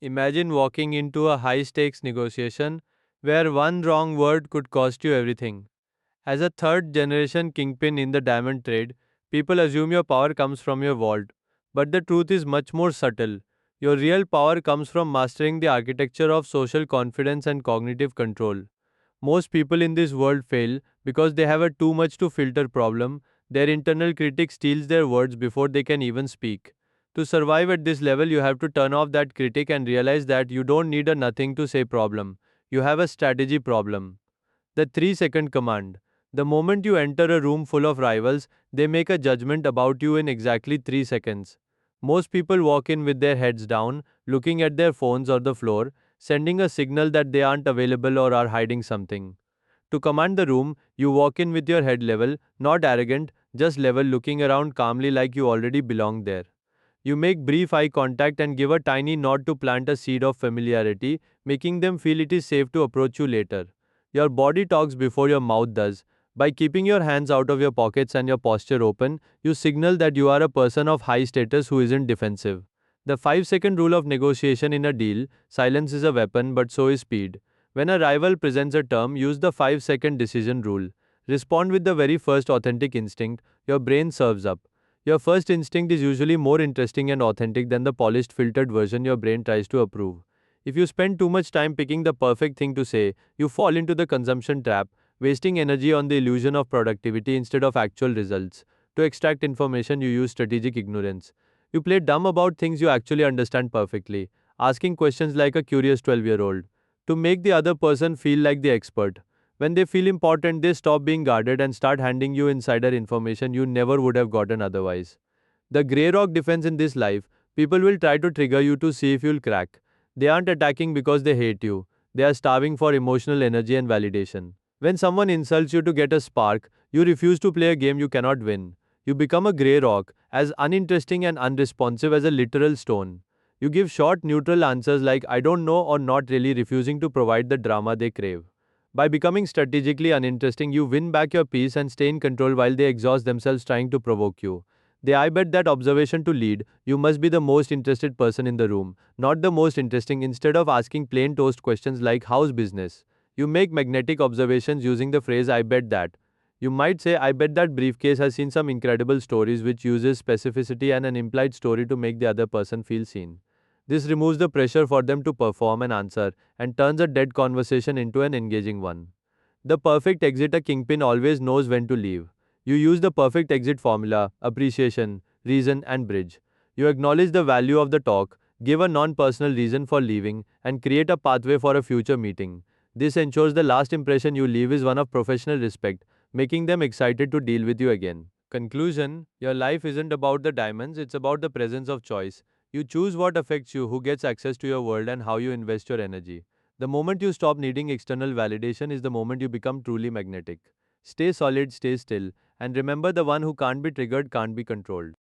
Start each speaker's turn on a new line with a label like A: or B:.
A: Imagine walking into a high stakes negotiation where one wrong word could cost you everything. As a third generation kingpin in the diamond trade, people assume your power comes from your vault. But the truth is much more subtle. Your real power comes from mastering the architecture of social confidence and cognitive control. Most people in this world fail because they have a too much to filter problem. Their internal critic steals their words before they can even speak. To survive at this level, you have to turn off that critic and realize that you don't need a nothing to say problem. You have a strategy problem. The 3-second command. The moment you enter a room full of rivals, they make a judgment about you in exactly 3 seconds. Most people walk in with their heads down, looking at their phones or the floor, sending a signal that they aren't available or are hiding something. To command the room, you walk in with your head level, not arrogant, just level, looking around calmly like you already belong there. You make brief eye contact and give a tiny nod to plant a seed of familiarity, making them feel it is safe to approach you later. Your body talks before your mouth does. By keeping your hands out of your pockets and your posture open, you signal that you are a person of high status who isn't defensive. The 5-second rule of negotiation in a deal: silence is a weapon, but so is speed. When a rival presents a term, use the 5-second decision rule. Respond with the very first authentic instinct your brain serves up. Your first instinct is usually more interesting and authentic than the polished, filtered version your brain tries to approve. If you spend too much time picking the perfect thing to say, you fall into the consumption trap, wasting energy on the illusion of productivity instead of actual results. To extract information, you use strategic ignorance. You play dumb about things you actually understand perfectly, asking questions like a curious 12-year-old, to make the other person feel like the expert. When they feel important, they stop being guarded and start handing you insider information you never would have gotten otherwise. The Grey Rock defense in this life: people will try to trigger you to see if you'll crack. They aren't attacking because they hate you, they are starving for emotional energy and validation. When someone insults you to get a spark, you refuse to play a game you cannot win. You become a grey rock, as uninteresting and unresponsive as a literal stone. You give short, neutral answers like I don't know or not really, refusing to provide the drama they crave. By becoming strategically uninteresting, you win back your peace and stay in control while they exhaust themselves trying to provoke you. They I bet that observation to lead, you must be the most interested person in the room, not the most interesting. Instead of asking plain toast questions like how's business, you make magnetic observations using the phrase I bet that. You might say, I bet that briefcase has seen some incredible stories, which uses specificity and an implied story to make the other person feel seen. This removes the pressure for them to perform an answer and turns a dead conversation into an engaging one. The perfect exit: a kingpin always knows when to leave. You use the perfect exit formula: appreciation, reason, and bridge. You acknowledge the value of the talk, give a non personal reason for leaving, and create a pathway for a future meeting. This ensures the last impression you leave is one of professional respect, making them excited to deal with you again. Conclusion: your life isn't about the diamonds, it's about the presence of choice. You choose what affects you, who gets access to your world, and how you invest your energy. The moment you stop needing external validation is the moment you become truly magnetic. Stay solid, stay still, and remember, the one who can't be triggered can't be controlled.